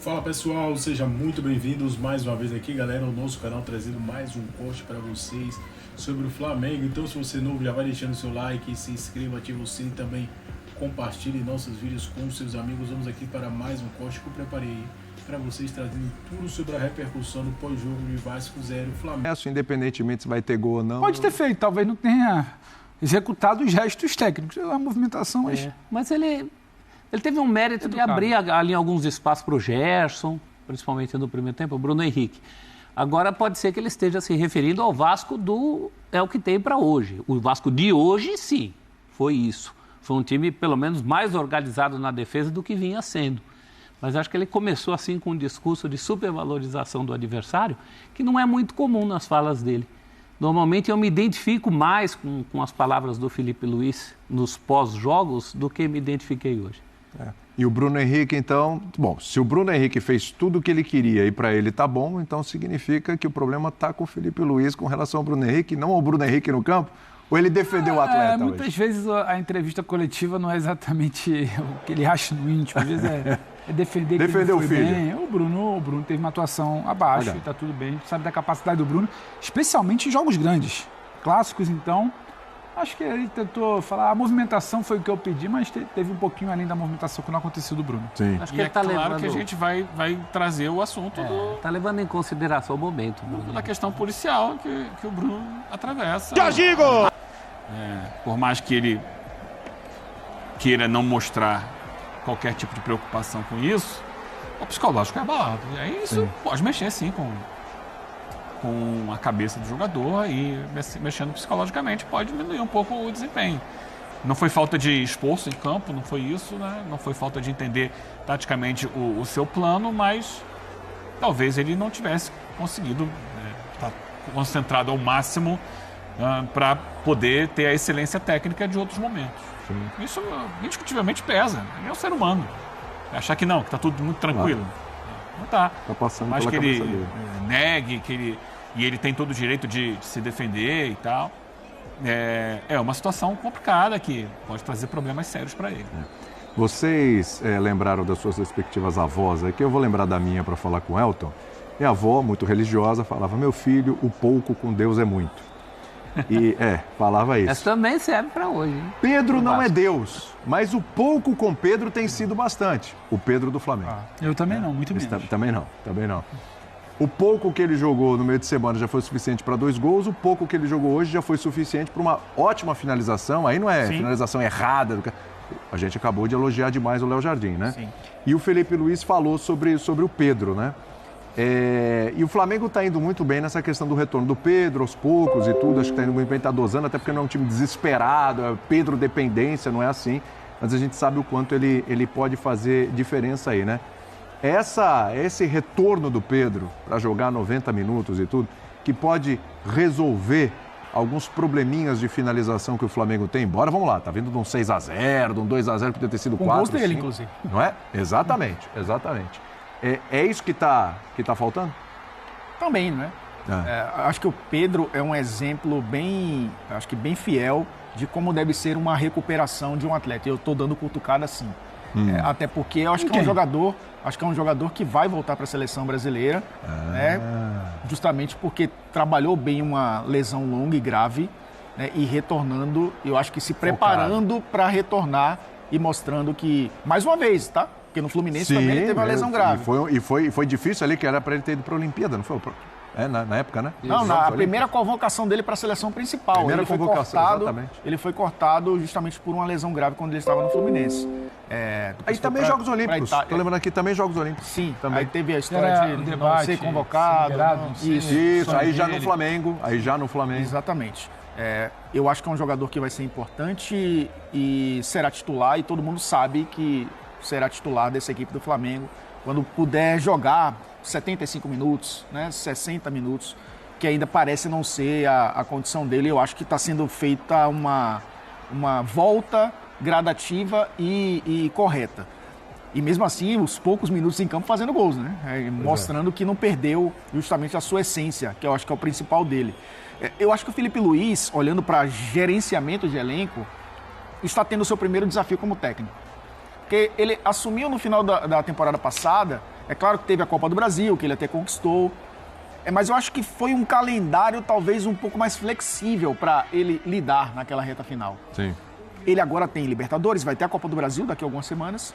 Fala pessoal, sejam muito bem-vindos mais uma vez aqui, galera, ao nosso canal, trazendo mais um corte para vocês sobre o Flamengo. Então, se você é novo, já vai deixando seu like, se inscreva, ative o sininho e também compartilhe nossos vídeos com seus amigos. Vamos aqui para mais um corte que eu preparei para vocês, trazendo tudo sobre a repercussão do pós-jogo de Vasco 0 Flamengo. Independentemente se vai ter gol ou não. Pode ter feito, talvez não tenha executado os gestos técnicos, a movimentação, mas... Mas ele teve um mérito de abrir ali alguns espaços para o Gerson, principalmente no primeiro tempo, o Bruno Henrique. Agora pode ser que ele esteja se referindo ao Vasco é o que tem para hoje. O Vasco de hoje, sim, foi isso. Foi um time, pelo menos, mais organizado na defesa do que vinha sendo. Mas acho que ele começou assim com um discurso de supervalorização do adversário, que não é muito comum nas falas dele. Normalmente eu me identifico mais com as palavras do Felipe Luiz nos pós-jogos do que me identifiquei hoje. E o Bruno Henrique, então... Bom, se o Bruno Henrique fez tudo o que ele queria e para ele tá bom, então significa que o problema está com o Felipe Luiz com relação ao Bruno Henrique, não ao Bruno Henrique no campo, ou ele defendeu o atleta muitas hoje? Vezes a entrevista coletiva não é exatamente o que ele acha no íntimo, às vezes é defender que ele o foi filho. bem. O Bruno teve uma atuação abaixo, e tá tudo bem, a gente sabe da capacidade do Bruno, especialmente em jogos grandes, clássicos, então... Acho que ele tentou falar, a movimentação foi o que eu pedi, mas teve um pouquinho além da movimentação que não aconteceu do Bruno. Sim. Acho que E ele tá claro levando... que a gente vai trazer o assunto Tá levando em consideração o momento. da questão policial que o Bruno atravessa. Por mais que ele queira não mostrar qualquer tipo de preocupação com isso, o psicológico é abalado. E aí isso pode mexer, sim, com a cabeça do jogador e mexendo psicologicamente pode diminuir um pouco o desempenho. Não foi falta de esforço em campo, não foi isso, né? Não foi falta de entender taticamente o seu plano, mas talvez ele não tivesse conseguido estar concentrado ao máximo para poder ter a excelência técnica de outros momentos. Sim. Isso indiscutivelmente pesa, ele é um ser humano. Achar que está tudo muito tranquilo. Claro. Não está. Tá passando mas pela que cabeça ele dele. negue, e ele tem todo o direito de se defender e tal. É uma situação complicada que pode trazer problemas sérios para ele. Vocês lembraram das suas respectivas avós aqui, eu vou lembrar da minha para falar com o Elton. Minha avó, muito religiosa, falava, meu filho, o pouco com Deus é muito. E, falava isso. Essa também serve para hoje, hein? Pedro não é Deus, mas o pouco com Pedro tem sido bastante. O Pedro do Flamengo. Eu também não, muito menos. Também não. O pouco que ele jogou no meio de semana já foi suficiente para 2 gols, o pouco que ele jogou hoje já foi suficiente para uma ótima finalização. Aí não é finalização errada. A gente acabou de elogiar demais o Léo Jardim, né? Sim. E o Felipe Luiz falou sobre o Pedro, né? E o Flamengo está indo muito bem nessa questão do retorno do Pedro, aos poucos e tudo. Acho que está indo muito bem, está dosando, até porque não é um time desesperado, é Pedro dependência, não é assim. Mas a gente sabe o quanto ele pode fazer diferença aí, né? Esse retorno do Pedro para jogar 90 minutos e tudo, que pode resolver alguns probleminhas de finalização que o Flamengo tem, embora, vamos lá, tá vindo de um 6-0, de um 2-0, podia ter sido 4. Com gols dele, inclusive. Não é? Exatamente. É isso que tá faltando? Também, não é? Acho que o Pedro é um exemplo bem fiel de como deve ser uma recuperação de um atleta. Eu estou dando cutucada assim. Até porque eu acho que é um jogador que vai voltar para a seleção brasileira, né? Justamente porque trabalhou bem uma lesão longa e grave, né? E retornando, eu acho que se preparando para retornar e mostrando que, mais uma vez, tá? Porque no Fluminense também ele teve uma lesão grave. E foi difícil ali, que era para ele ter ido para a Olimpíada, não foi? Na época, né? Não, a primeira convocação dele para a seleção principal. Primeira convocação, exatamente. Ele foi cortado justamente por uma lesão grave quando ele estava no Fluminense. Aí também Jogos Olímpicos. Estou lembrando aqui, também Jogos Olímpicos. Sim, também. Aí teve a história de não ser convocado. Isso, aí já no Flamengo. Exatamente. Eu acho que é um jogador que vai ser importante e será titular, e todo mundo sabe que será titular dessa equipe do Flamengo quando puder jogar 75 minutos, né, 60 minutos, que ainda parece não ser a condição dele. Eu acho que está sendo feita uma volta gradativa e correta. E mesmo assim, os poucos minutos em campo fazendo gols, né? Mostrando que não perdeu justamente a sua essência, que eu acho que é o principal dele. Eu acho que o Felipe Luiz, olhando para gerenciamento de elenco, está tendo o seu primeiro desafio como técnico. Porque ele assumiu no final da temporada passada É claro que teve a Copa do Brasil, que ele até conquistou, mas eu acho que foi um calendário talvez um pouco mais flexível para ele lidar naquela reta final. Sim. Ele agora tem Libertadores, vai ter a Copa do Brasil daqui a algumas semanas,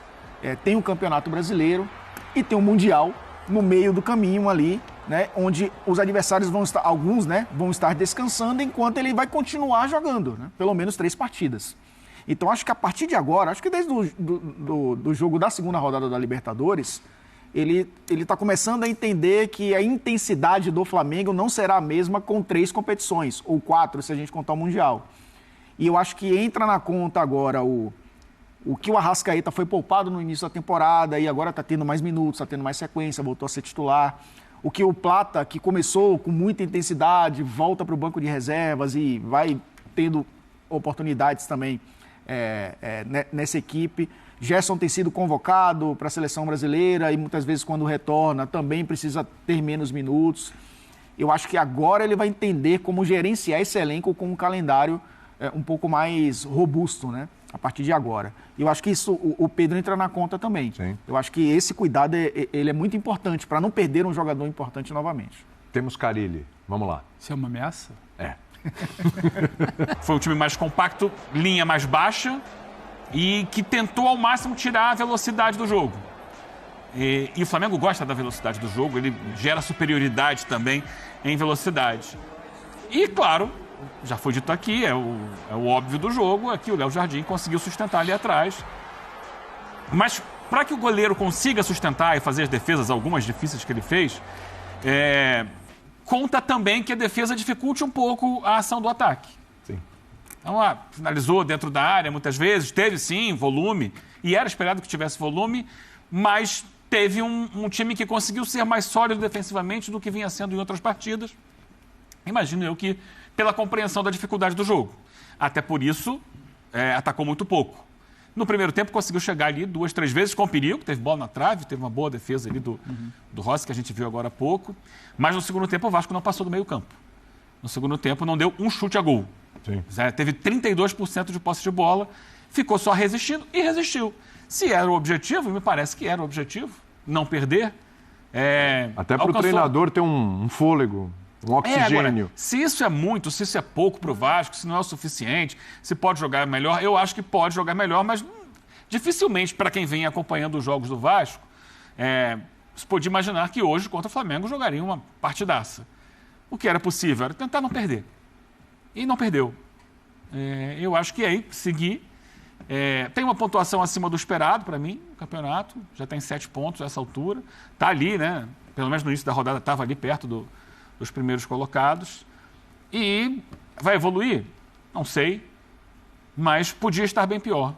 tem o Campeonato Brasileiro e tem o Mundial no meio do caminho ali, né, onde os adversários vão estar, alguns, né, vão estar descansando enquanto ele vai continuar jogando, né, pelo menos 3 partidas. Então acho que a partir de agora, acho que desde do jogo da segunda rodada da Libertadores, ele está começando a entender que a intensidade do Flamengo não será a mesma com 3 competições, ou 4 se a gente contar o Mundial. E eu acho que entra na conta agora o que o Arrascaeta foi poupado no início da temporada e agora está tendo mais minutos, está tendo mais sequência, voltou a ser titular. O que o Plata, que começou com muita intensidade, volta para o banco de reservas e vai tendo oportunidades também nessa equipe. Gerson tem sido convocado para a seleção brasileira e muitas vezes quando retorna também precisa ter menos minutos. Eu acho que agora ele vai entender como gerenciar esse elenco com um calendário um pouco mais robusto, né? A partir de agora. E eu acho que isso, o Pedro entra na conta também. Sim. Eu acho que esse cuidado ele é muito importante para não perder um jogador importante novamente. Temos Carille. Vamos lá. Isso é uma ameaça? É. Foi um time mais compacto, linha mais baixa e que tentou ao máximo tirar a velocidade do jogo. E o Flamengo gosta da velocidade do jogo, ele gera superioridade também em velocidade. E, claro, já foi dito aqui, é o óbvio do jogo, é que o Léo Jardim conseguiu sustentar ali atrás. Mas para que o goleiro consiga sustentar e fazer as defesas, algumas difíceis que ele fez, conta também que a defesa dificulte um pouco a ação do ataque. Sim. Então, finalizou dentro da área muitas vezes, teve sim volume, e era esperado que tivesse volume, mas teve um time que conseguiu ser mais sólido defensivamente do que vinha sendo em outras partidas. Imagino eu que pela compreensão da dificuldade do jogo. Até por isso, atacou muito pouco. No primeiro tempo, conseguiu chegar ali 2, 3 vezes com perigo, teve bola na trave, teve uma boa defesa ali do Rossi, que a gente viu agora há pouco. Mas no segundo tempo, o Vasco não passou do meio campo. No segundo tempo, não deu um chute a gol. Sim. Teve 32% de posse de bola, ficou só resistindo e resistiu. Se era o objetivo, e me parece que era o objetivo, não perder. Até para o treinador ter um fôlego. Um oxigênio. Agora, se isso é muito, se isso é pouco para o Vasco, se não é o suficiente, se pode jogar melhor, eu acho que pode jogar melhor, mas dificilmente, para quem vem acompanhando os jogos do Vasco, se pode imaginar que hoje, contra o Flamengo, jogaria uma partidaça. O que era possível era tentar não perder. E não perdeu. Eu acho que aí, seguir. Tem uma pontuação acima do esperado, para mim, no campeonato. Já tem 7 pontos a essa altura. Está ali, né? Pelo menos no início da rodada estava ali perto dos primeiros colocados. E vai evoluir? Não sei. Mas podia estar bem pior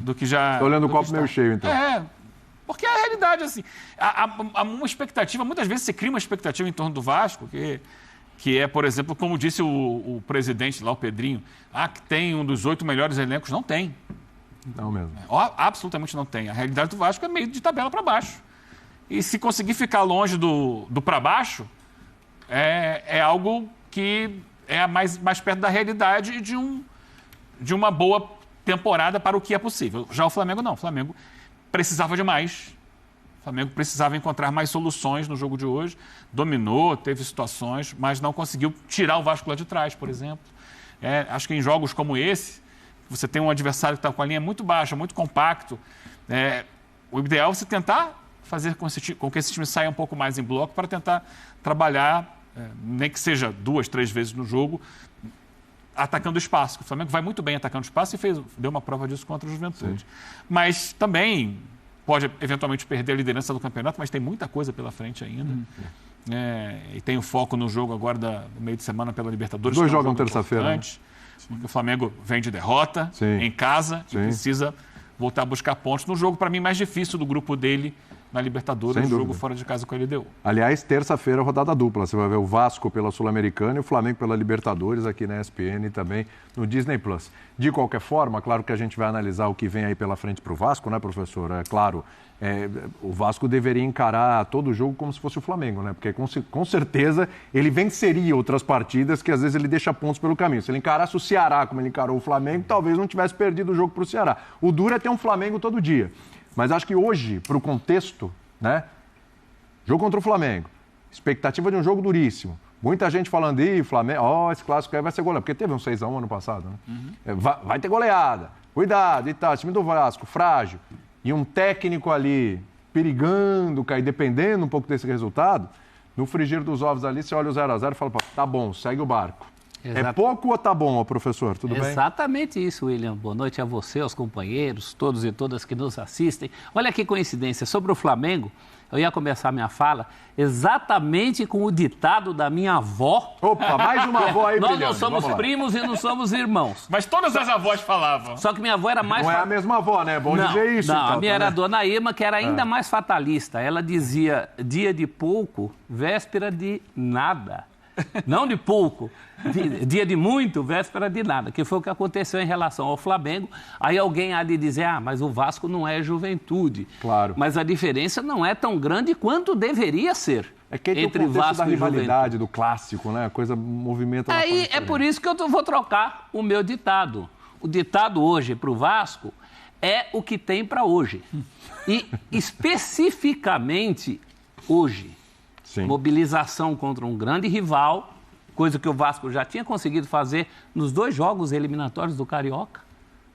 do que já... Estou olhando o copo meio cheio, então. Porque a realidade, assim... Há uma expectativa... Muitas vezes se cria uma expectativa em torno do Vasco, que é, por exemplo, como disse o presidente lá, o Pedrinho, que tem um dos 8 melhores elencos. Não tem. Não mesmo. Absolutamente não tem. A realidade do Vasco é meio de tabela para baixo. E se conseguir ficar longe do para baixo... É algo que é mais perto da realidade e de uma boa temporada para o que é possível. Já o Flamengo não. O Flamengo precisava de mais. O Flamengo precisava encontrar mais soluções no jogo de hoje. Dominou, teve situações, mas não conseguiu tirar o Vasco lá de trás, por exemplo. Acho que em jogos como esse, você tem um adversário que está com a linha muito baixa, muito compacto. O ideal é você tentar fazer com que esse time saia um pouco mais em bloco para tentar trabalhar, nem que seja 2, 3 vezes no jogo, atacando espaço. O Flamengo vai muito bem atacando espaço e deu uma prova disso contra o Juventude. Sim. Mas também pode eventualmente perder a liderança do campeonato, mas tem muita coisa pela frente ainda. E tem o foco no jogo agora do meio de semana pela Libertadores. 2 jogam terça-feira. Né? O Flamengo vem de derrota em casa e precisa voltar a buscar pontos no jogo, para mim, mais difícil do grupo dele na Libertadores, jogo fora de casa com a LDU. Aliás, terça-feira, rodada dupla. Você vai ver o Vasco pela Sul-Americana e o Flamengo pela Libertadores aqui na ESPN e também no Disney+. De qualquer forma, claro que a gente vai analisar o que vem aí pela frente para o Vasco, né, professor? Claro, o Vasco deveria encarar todo o jogo como se fosse o Flamengo, né? Porque com certeza ele venceria outras partidas que às vezes ele deixa pontos pelo caminho. Se ele encarasse o Ceará como ele encarou o Flamengo, talvez não tivesse perdido o jogo para o Ceará. O duro é ter um Flamengo todo dia. Mas acho que hoje, para o contexto, né? Jogo contra o Flamengo. Expectativa de um jogo duríssimo. Muita gente falando, Flamengo, esse clássico aí vai ser goleado. Porque teve um 6-1 ano passado, né? Vai ter goleada. Cuidado e tal. Time do Vasco, frágil. E um técnico ali perigando, cair, dependendo um pouco desse resultado. No frigir dos ovos ali, você olha o 0-0 e fala, tá bom, segue o barco. É pouco ou tá bom, professor? Tudo bem? Exatamente isso, William. Boa noite a você, aos companheiros, todos e todas que nos assistem. Olha que coincidência, sobre o Flamengo, eu ia começar minha fala exatamente com o ditado da minha avó. Opa, mais uma avó aí brilhando. Nós não somos primos e não somos irmãos. Mas todas as avós falavam. Só que minha avó era mais... Não é a mesma avó, né? É bom dizer isso. Não, então, a minha era a dona Irma, que era ainda mais fatalista. Ela dizia, dia de pouco, véspera de nada. Não de pouco, dia de muito, véspera de nada, que foi o que aconteceu em relação ao Flamengo. Aí alguém há de dizer, mas o Vasco não é Juventude. Claro. Mas a diferença não é tão grande quanto deveria ser. É que entre o Vasco da rivalidade, do clássico, né? A coisa movimenta... Aí é por isso que eu vou trocar o meu ditado. O ditado hoje para o Vasco é o que tem para hoje. E especificamente hoje. Sim. Mobilização contra um grande rival, coisa que o Vasco já tinha conseguido fazer nos 2 jogos eliminatórios do Carioca,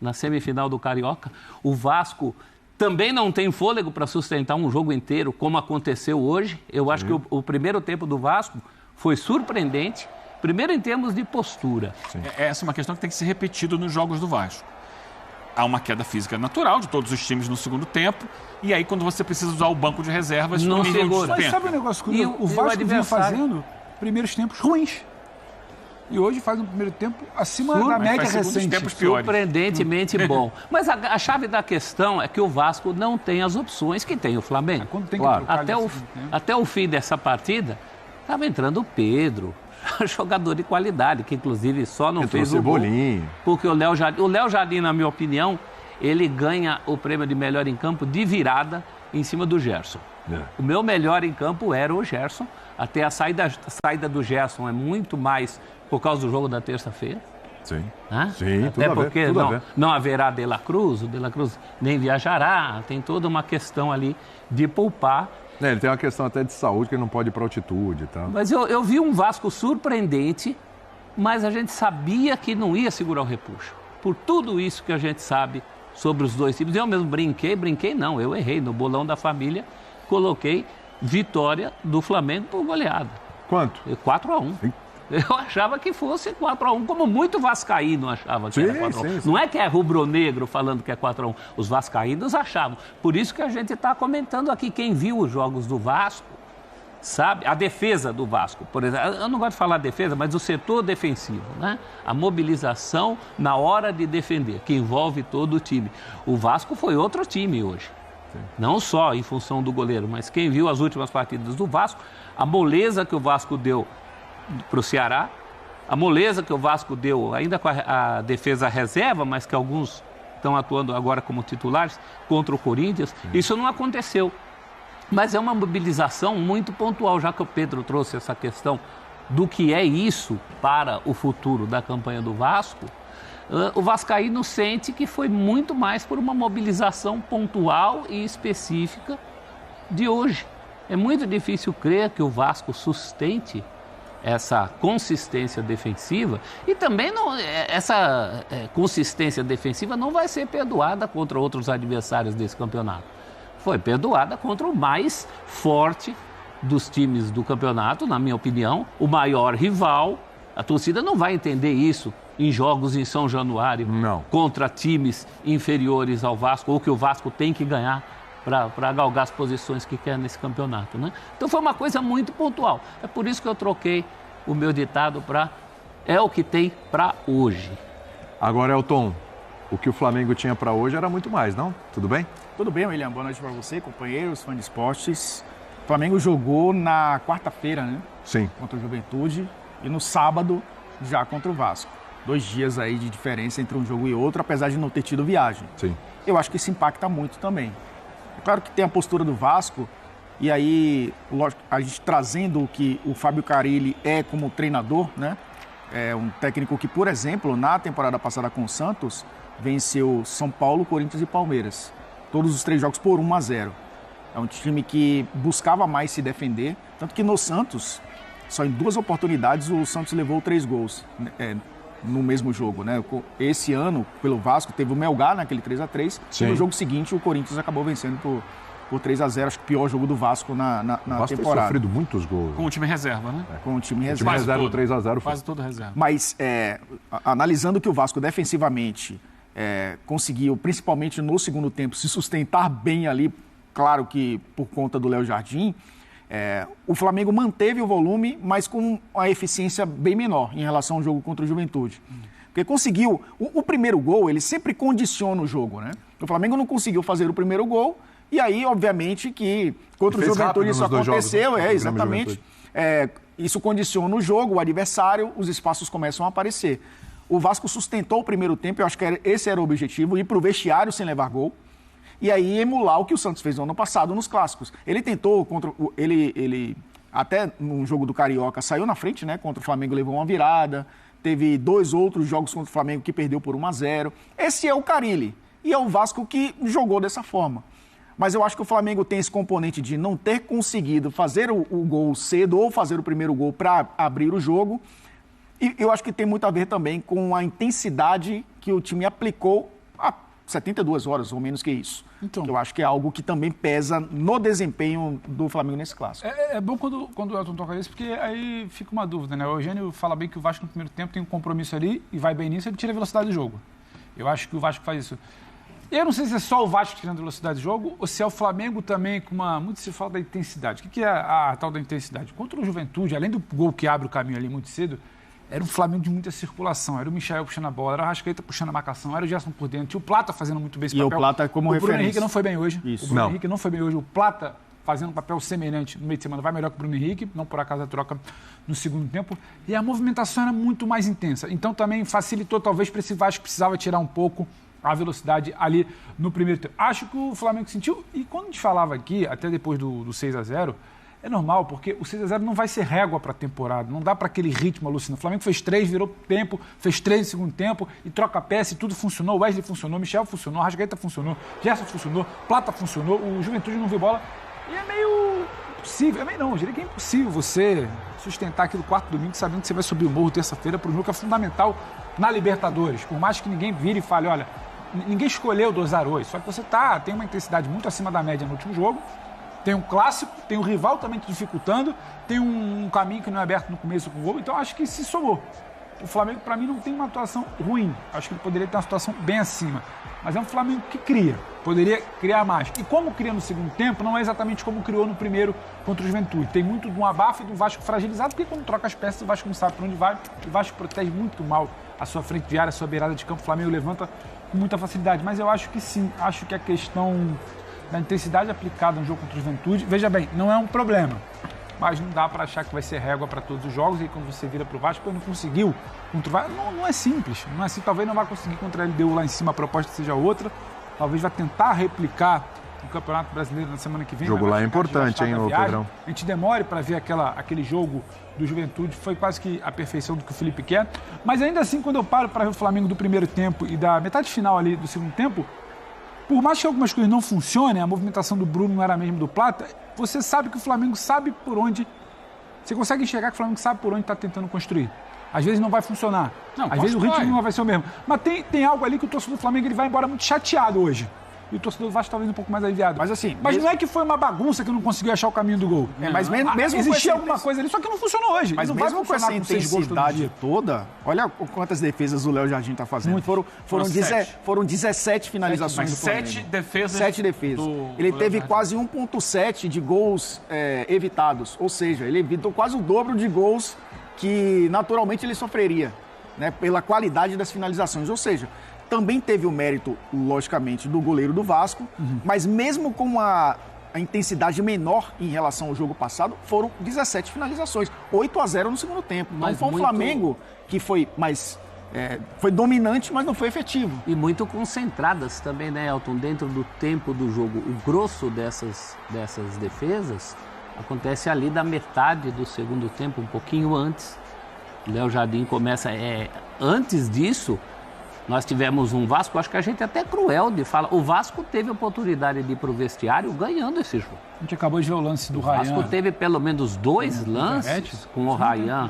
na semifinal do Carioca. O Vasco também não tem fôlego para sustentar um jogo inteiro, como aconteceu hoje. Eu acho que o primeiro tempo do Vasco foi surpreendente, primeiro em termos de postura. Essa é uma questão que tem que ser repetida nos jogos do Vasco. Há uma queda física natural de todos os times no segundo tempo. E aí, quando você precisa usar o banco de reservas, não segura. Mas sabe um negócio curioso? O Vasco vinha fazendo primeiros tempos ruins. E hoje faz um primeiro tempo acima da média recente. Tempos piores. Surpreendentemente bom. Mas a chave da questão é que o Vasco não tem as opções que tem o Flamengo. Quando tem que até o fim dessa partida, estava entrando o Pedro, jogador de qualidade, que inclusive só não fez o gol. Porque o Léo Jardim, na minha opinião, ele ganha o prêmio de melhor em campo de virada em cima do Gerson. O meu melhor em campo era o Gerson. Até a saída do Gerson é muito mais por causa do jogo da terça-feira. Sim. Sim, até porque não haverá De La Cruz, o De La Cruz nem viajará. Tem toda uma questão ali de poupar. Ele tem uma questão até de saúde, que ele não pode ir para altitude e tal. Mas eu vi um Vasco surpreendente, mas a gente sabia que não ia segurar o repuxo. Por tudo isso que a gente sabe sobre os dois times. Eu mesmo eu errei. No bolão da família, coloquei vitória do Flamengo por goleada. Quanto? 4-1. Eu achava que fosse 4-1, como muito vascaíno achava que era 4-1. Não é que é rubro-negro falando que é 4-1. Os vascaínos achavam. Por isso que a gente está comentando aqui. Quem viu os jogos do Vasco, sabe? A defesa do Vasco, por exemplo. Eu não gosto de falar defesa, mas o setor defensivo, né? A mobilização na hora de defender, que envolve todo o time. O Vasco foi outro time hoje. Não só em função do goleiro, mas quem viu as últimas partidas do Vasco, a moleza que o Vasco deu para o Ceará, a moleza que o Vasco deu ainda com a defesa reserva, mas que alguns estão atuando agora como titulares, contra o Corinthians, isso não aconteceu. Mas é uma mobilização muito pontual, já que o Pedro trouxe essa questão do que é isso para o futuro da campanha do Vasco. O vascaíno sente que foi muito mais por uma mobilização pontual e específica de hoje. É muito difícil crer que o Vasco sustente essa consistência defensiva e também essa consistência defensiva não vai ser perdoada contra outros adversários desse campeonato. Foi perdoada contra o mais forte dos times do campeonato, na minha opinião, o maior rival. A torcida não vai entender isso em jogos em São Januário contra times inferiores ao Vasco, ou que o Vasco tem que ganhar para galgar as posições que quer nesse campeonato, né? Então foi uma coisa muito pontual. É por isso que eu troquei o meu ditado para é o que tem para hoje. Agora, Elton, o que o Flamengo tinha para hoje era muito mais, não? Tudo bem? Tudo bem, William. Boa noite para você, companheiros, fãs de esportes. O Flamengo jogou na quarta-feira, né? Sim. Contra o Juventude e no sábado já contra o Vasco. 2 dias aí de diferença entre um jogo e outro, apesar de não ter tido viagem. Sim. Eu acho que isso impacta muito também. É claro que tem a postura do Vasco, e aí, lógico, a gente trazendo o que o Fábio Carille é como treinador, né? É um técnico que, por exemplo, na temporada passada com o Santos, venceu São Paulo, Corinthians e Palmeiras. Todos os 3 jogos por 1-0. É um time que buscava mais se defender. Tanto que no Santos, só em 2 oportunidades, o Santos levou 3 gols no mesmo jogo, né? Esse ano, pelo Vasco, teve o Melgar naquele 3-3. E no jogo seguinte, o Corinthians acabou vencendo por 3-0. Acho que o pior jogo do Vasco na Vasco temporada. Tem sofrido muitos gols. Com o time reserva, né? Com o time reserva. reserva. O time reserva 3-0 quase todo reserva. Mas, analisando que o Vasco defensivamente conseguiu, principalmente no segundo tempo, se sustentar bem ali, claro que por conta do Léo Jardim, o Flamengo manteve o volume, mas com uma eficiência bem menor em relação ao jogo contra o Juventude. Porque conseguiu... O primeiro gol, ele sempre condiciona o jogo, né? O Flamengo não conseguiu fazer o primeiro gol, e aí, obviamente, que contra o Juventude isso aconteceu, jogos, exatamente. Isso condiciona o jogo, o adversário, os espaços começam a aparecer. O Vasco sustentou o primeiro tempo, eu acho que esse era o objetivo, ir para o vestiário sem levar gol, e aí emular o que o Santos fez no ano passado nos clássicos. Ele tentou, ele até no jogo do Carioca saiu na frente, né? Contra o Flamengo levou uma virada, teve 2 outros jogos contra o Flamengo que perdeu por 1-0. Esse é o Carille, e é o Vasco que jogou dessa forma. Mas eu acho que o Flamengo tem esse componente de não ter conseguido fazer o gol cedo ou fazer o primeiro gol para abrir o jogo. E eu acho que tem muito a ver também com a intensidade que o time aplicou há 72 horas, ou menos que isso. Então, eu acho que é algo que também pesa no desempenho do Flamengo nesse clássico. É bom quando o Elton toca isso, porque aí fica uma dúvida, né? O Eugênio fala bem que o Vasco no primeiro tempo tem um compromisso ali e vai bem nisso, ele tira a velocidade do jogo. Eu acho que o Vasco faz isso. Eu não sei se é só o Vasco tirando a velocidade do jogo ou se é o Flamengo também com uma... Muito se fala da intensidade. O que é a tal da intensidade? Contra o Juventude, além do gol que abre o caminho ali muito cedo, era um Flamengo de muita circulação. Era o Michael puxando a bola, era o Arrascaeta puxando a marcação, era o Gerson por dentro. Tinha o Plata fazendo muito bem esse papel. E o Plata como referência. O Bruno Henrique não foi bem hoje. Isso. O Bruno Henrique não foi bem hoje. O Plata fazendo um papel semelhante no meio de semana vai melhor que o Bruno Henrique, não por acaso a troca no segundo tempo. E a movimentação era muito mais intensa. Então também facilitou talvez para esse Vasco que precisava tirar um pouco a velocidade ali no primeiro tempo. Acho que o Flamengo sentiu, e quando a gente falava aqui, até depois do 6-0, é normal, porque o 6-0 não vai ser régua para a temporada, não dá para aquele ritmo alucinante. O Flamengo fez 3, virou tempo, fez 3 no segundo tempo, e troca peça, e tudo funcionou. O Wesley funcionou, o Michel funcionou, a Arrascaeta funcionou, o Gerson funcionou, Plata funcionou, o Juventude não viu bola. E é meio impossível, eu diria que é impossível você sustentar aqui no quarto domingo sabendo que você vai subir o morro terça-feira para um jogo que é fundamental na Libertadores. Por mais que ninguém vire e fale, olha, ninguém escolheu dosar hoje, só que você tem uma intensidade muito acima da média no último jogo, tem um clássico, tem um rival também te dificultando, tem um caminho que não é aberto no começo com o gol, então acho que se somou. O Flamengo, para mim, não tem uma atuação ruim, acho que ele poderia ter uma situação bem acima, mas é um Flamengo que cria, poderia criar mais. E como cria no segundo tempo, não é exatamente como criou no primeiro contra o Juventude. Tem muito de um abafo e do Vasco fragilizado, porque quando troca as peças, o Vasco não sabe para onde vai, o Vasco protege muito mal a sua frente de área, a sua beirada de campo, o Flamengo levanta com muita facilidade, mas eu acho que sim, acho que a questão da intensidade aplicada no jogo contra o Juventude, veja bem, não é um problema, mas não dá para achar que vai ser régua para todos os jogos, e quando você vira para o Vasco, não conseguiu contra o Vasco, não é simples, não é assim, talvez não vá conseguir contra a LDU lá em cima, a proposta seja outra, talvez vá tentar replicar o Campeonato Brasileiro na semana que vem. O jogo lá é importante, hein, o Pedrão? A gente demore para ver aquele jogo do Juventude, foi quase que a perfeição do que o Felipe quer, mas ainda assim, quando eu paro para ver o Flamengo do primeiro tempo e da metade final ali do segundo tempo, por mais que algumas coisas não funcionem, a movimentação do Bruno não era a mesma do Plata, você sabe que o Flamengo sabe por onde, você consegue enxergar que o Flamengo sabe por onde está tentando construir. Às vezes não vai funcionar, às vezes o ritmo não vai ser o mesmo, mas tem algo ali que o torcedor do Flamengo ele vai embora muito chateado hoje. E o torcedor do Vasco talvez um pouco mais aliviado. Mas assim... Mas não é que foi uma bagunça que não conseguiu achar o caminho do gol. Mas mesmo existia alguma coisa ali, só que não funcionou hoje. Mas não mesmo com essa intensidade toda, olha quantas defesas o Léo Jardim está fazendo. Foram 17 finalizações do Flamengo. 7 defesas. 7 defesas. Ele teve quase 1,7 de gols evitados. Ou seja, ele evitou quase o dobro de gols que naturalmente ele sofreria, né, pela qualidade das finalizações. Ou seja, também teve o mérito, logicamente, do goleiro do Vasco, mas mesmo com a intensidade menor em relação ao jogo passado, foram 17 finalizações, 8-0 no segundo tempo. Então foi um Flamengo que foi mais... foi dominante, mas não foi efetivo. E muito concentradas também, né, Elton? Dentro do tempo do jogo. O grosso dessas defesas acontece ali da metade do segundo tempo, um pouquinho antes. O Léo Jardim começa... antes disso... Nós tivemos um Vasco, acho que a gente é até cruel de falar. O Vasco teve a oportunidade de ir para o vestiário ganhando esse jogo. A gente acabou de ver o lance do Ryan. O Vasco teve pelo menos 2 lances com o Ryan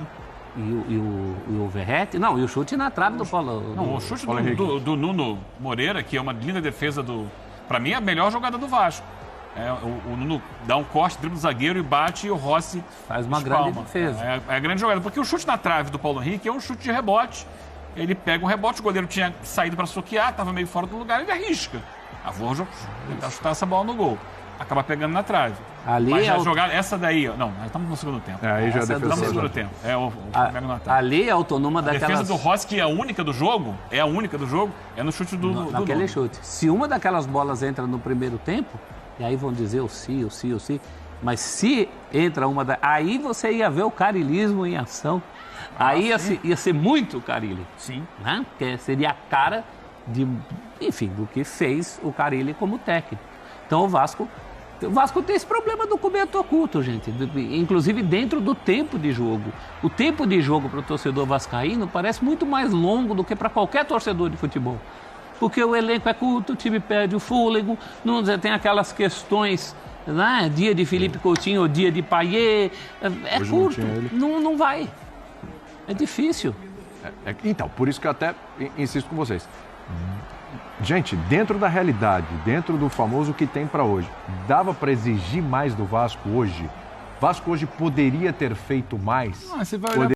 e o Verratti. Não, e o chute na trave do Paulo. Não, o chute do Nuno Moreira, que é uma linda defesa do... Para mim, é a melhor jogada do Vasco. O Nuno dá um corte, dribla o zagueiro e bate, e o Rossi faz uma grande defesa. É a grande jogada, porque o chute na trave do Paulo Henrique é um chute de rebote. Ele pega um rebote, o goleiro tinha saído para soquear, estava meio fora do lugar, ele arrisca. Vou tentar chutar essa bola no gol. Acaba pegando na trave. Mas a jogada, essa daí, não, nós estamos no segundo tempo. Aí já estamos no segundo tempo. Ali é autonoma daquelas... A defesa do Rossi, que é a única do jogo, é no chute do naquele chute. Se uma daquelas bolas entra no primeiro tempo, e aí vão dizer o sim, mas se entra uma aí você ia ver o carilismo em ação. Aí ia ser muito Carille. Sim. Né? Porque seria a cara do que fez o Carille como técnico. Então o Vasco tem esse problema do coberto oculto, gente. Inclusive dentro do tempo de jogo. O tempo de jogo para o torcedor vascaíno parece muito mais longo do que para qualquer torcedor de futebol. Porque o elenco é curto, o time perde o fôlego, não tem aquelas questões, né? Dia de Felipe Coutinho ou dia de Payet. É hoje curto, não vai. É difícil. Então, por isso que eu até insisto com vocês. Gente, dentro da realidade, dentro do famoso que tem para hoje, dava para exigir mais do Vasco hoje? Vasco hoje poderia ter feito mais? Você vai olhar